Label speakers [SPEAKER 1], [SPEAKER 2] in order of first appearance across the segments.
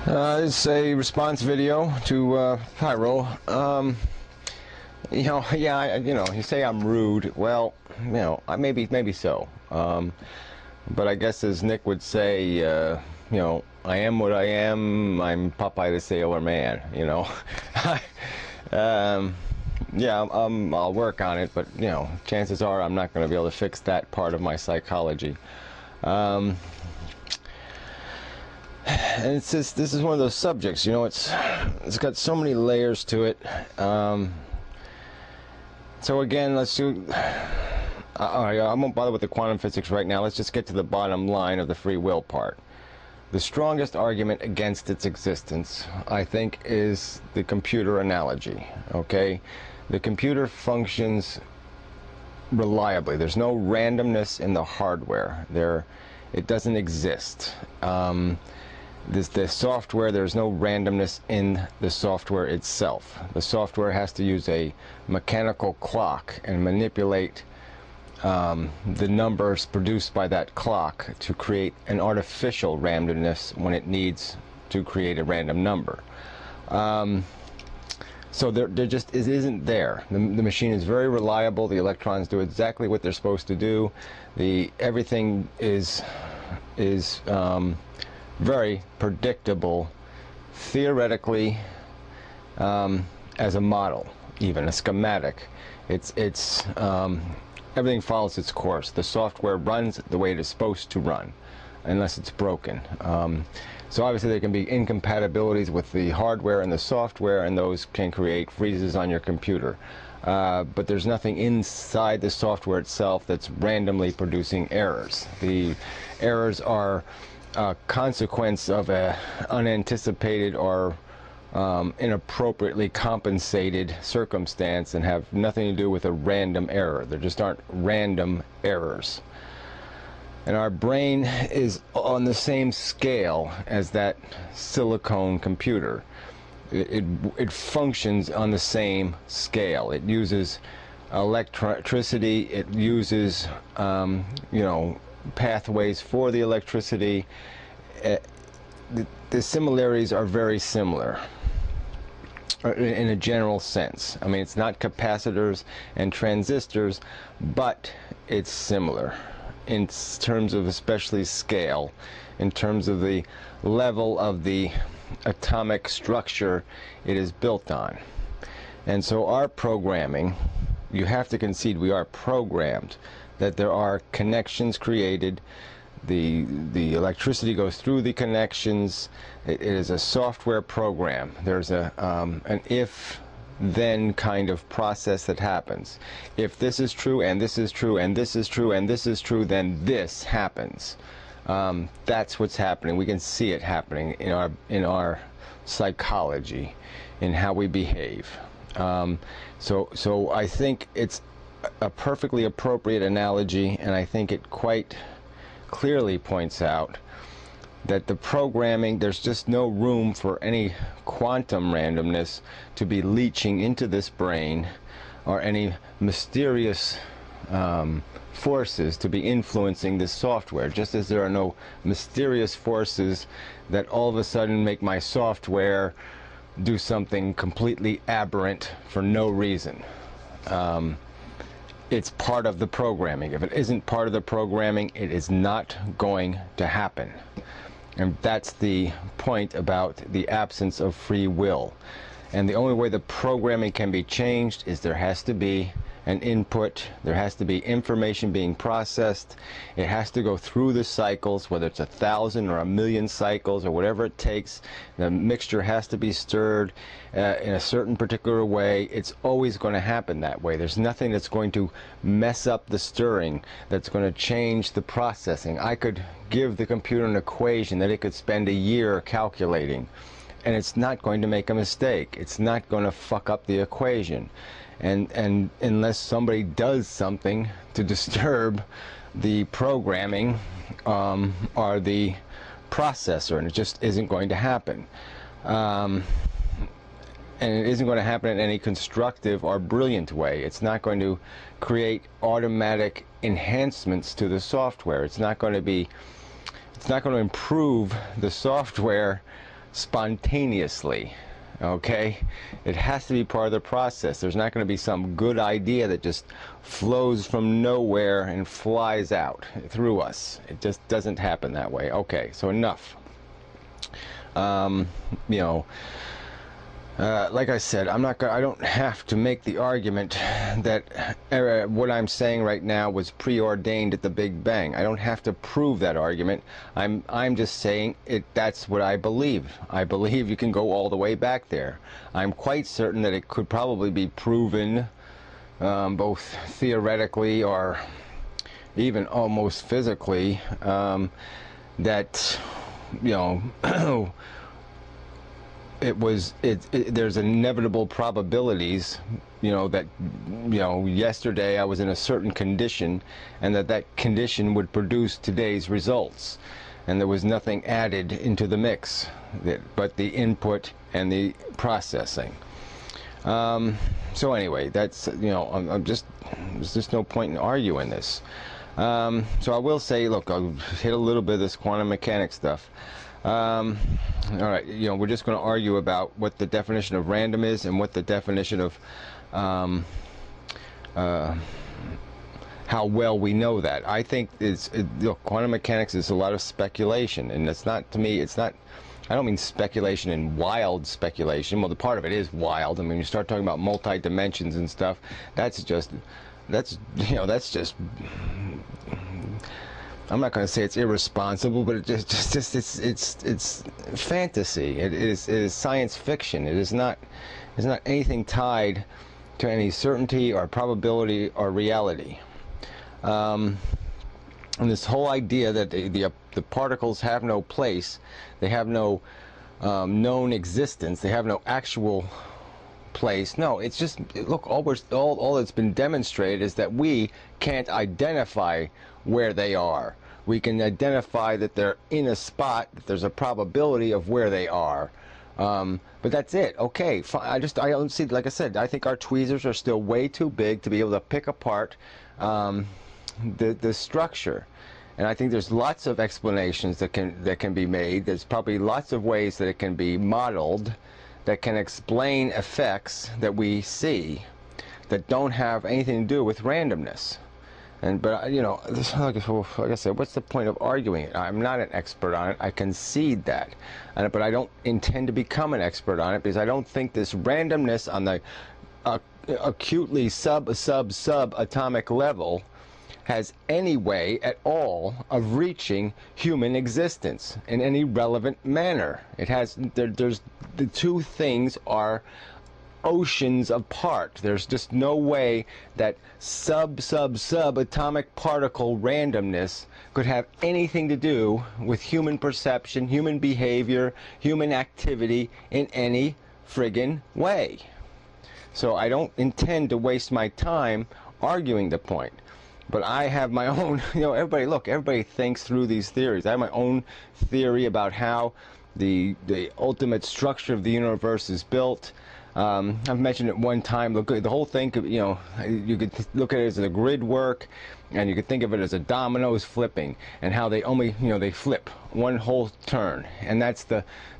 [SPEAKER 1] It's a response video to Pyro. You say I'm rude. Well, maybe so. But I guess as Nick would say, I am what I am. I'm Popeye the Sailor Man. Yeah, I'll work on it, but chances are I'm not going to be able to fix that part of my psychology. And it's just, this is one of those subjects, it's got so many layers to it. So again, let's do, I won't bother with the quantum physics right now. Let's just get to the bottom line of the free will part. The strongest argument against its existence, I think, is the computer analogy, okay? The computer functions reliably. There's no randomness in the hardware. It doesn't exist. The software, there's no randomness in the software itself. The software has to use a mechanical clock and manipulate the numbers produced by that clock to create an artificial randomness when it needs to create a random number. So there just isn't there. The machine is very reliable. The electrons do exactly what they're supposed to do. Everything is very predictable, theoretically, as a model, even a schematic. Everything follows its course. The software runs the way it is supposed to run, unless it's broken. So obviously there can be incompatibilities with the hardware and the software, and those can create freezes on your computer. But there's nothing inside the software itself that's randomly producing errors. The errors are a consequence of an unanticipated or inappropriately compensated circumstance and have nothing to do with a random error. There just aren't random errors. And our brain is on the same scale as that silicone computer. It functions on the same scale. It uses electricity. It uses pathways for the electricity. The similarities are very similar in a general sense. I mean, it's not capacitors and transistors, but it's similar in terms of especially scale, in terms of the level of the atomic structure it is built on. And so our programming, you have to concede we are programmed, that there are connections created. The electricity goes through the connections. It is a software program. There's an if-then kind of process that happens. If this is true, and this is true, and this is true, and this is true, then this happens. That's what's happening. We can see it happening in our psychology, in how we behave. So I think it's a perfectly appropriate analogy, and I think it quite clearly points out that the programming, there's just no room for any quantum randomness to be leaching into this brain, or any mysterious forces to be influencing this software, just as there are no mysterious forces that all of a sudden make my software do something completely aberrant for no reason. It's part of the programming. If it isn't part of the programming, it is not going to happen. And that's the point about the absence of free will. And the only way the programming can be changed is there has to be an input, there has to be information being processed, it has to go through the cycles, whether it's 1,000 or 1,000,000 cycles or whatever it takes. The mixture has to be stirred in a certain particular way. It's always going to happen that way. There's nothing that's going to mess up the stirring, that's going to change the processing. I could give the computer an equation that it could spend a year calculating, and it's not going to make a mistake. It's not going to fuck up the equation. And unless somebody does something to disturb the programming or the processor, and it just isn't going to happen. And it isn't going to happen in any constructive or brilliant way. It's not going to create automatic enhancements to the software. It's not going to improve the software spontaneously. Okay, it has to be part of the process. There's not going to be some good idea that just flows from nowhere and flies out through us. It just doesn't happen that way. Okay, so enough. You know, like I said, I don't have to make the argument that what I'm saying right now was preordained at the Big Bang. I don't have to prove that argument. I'm just saying that's what I believe. I believe you can go all the way back there. I'm quite certain that it could probably be proven, both theoretically or even almost physically, that, you know, there's inevitable probabilities, you know, that, you know, yesterday I was in a certain condition and that condition would produce today's results, and there was nothing added into the mix but the input and the processing. So anyway, that's, you know, there's just no point in arguing this. So I will say, look, I'll hit a little bit of this quantum mechanics stuff. All right, you know, we're just going to argue about what the definition of random is and what the definition of how well we know that. I think look, quantum mechanics is a lot of speculation, and it's not, to me, it's not, I don't mean speculation in wild speculation. Well, the part of it is wild. I mean, you start talking about multi-dimensions and stuff, that's just, you know, that's just, I'm not going to say it's irresponsible, but it's fantasy. It is science fiction. It is not anything tied to any certainty or probability or reality. And this whole idea that the particles have no place, they have no known existence, they have no actual place. No, it's just, look, all that's been demonstrated is that we can't identify where they are. We can identify that they're in a spot, that there's a probability of where they are. But that's it. Okay, fine. I don't see, like I said, I think our tweezers are still way too big to be able to pick apart the structure. And I think there's lots of explanations that can be made. There's probably lots of ways that it can be modeled that can explain effects that we see that don't have anything to do with randomness. But you know, like I said, what's the point of arguing it? I'm not an expert on it. I concede that, but I don't intend to become an expert on it, because I don't think this randomness on the acutely subatomic level has any way at all of reaching human existence in any relevant manner. It has. There's the two things are oceans apart. There's just no way that subatomic particle randomness could have anything to do with human perception, human behavior, human activity in any friggin' way. So I don't intend to waste my time arguing the point. But I have my own, you know, everybody thinks through these theories. I have my own theory about how the ultimate structure of the universe is built. I've mentioned it one time. Look, the whole thing could, you know, you could look at it as a grid work, and you could think of it as a dominoes flipping, and how they only, you know, they flip one whole turn, and that's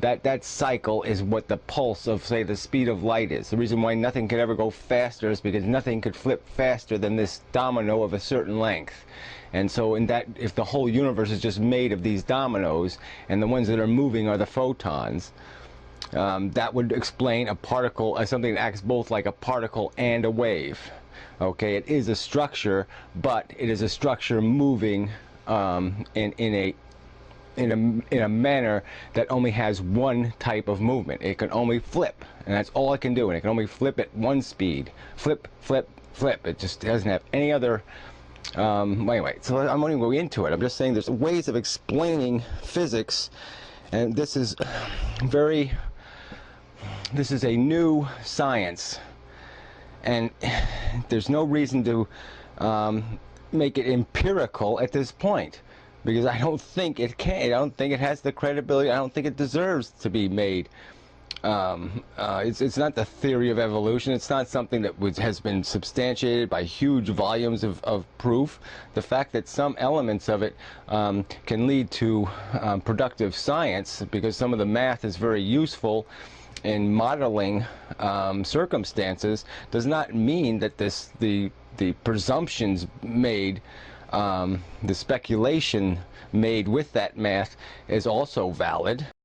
[SPEAKER 1] that cycle is what the pulse of, say, the speed of light is. The reason why nothing could ever go faster is because nothing could flip faster than this domino of a certain length. And so if the whole universe is just made of these dominoes, and the ones that are moving are the photons, that would explain a particle as something that acts both like a particle and a wave. Okay, it is a structure, but it is a structure moving in a manner that only has one type of movement. It can only flip, and that's all it can do, and it can only flip at one speed. Flip, flip, flip. It just doesn't have any other. Anyway, so I'm not even going into it. I'm just saying there's ways of explaining physics, and this is a new science, and there's no reason to make it empirical at this point, because I don't think it can. I don't think it has the credibility. I don't think it deserves to be made it's not the theory of evolution. It's not something that has been substantiated by huge volumes of proof. The fact that some elements of it can lead to productive science, because some of the math is very useful in modeling circumstances, does not mean that the presumptions made, the speculation made with that math is also valid.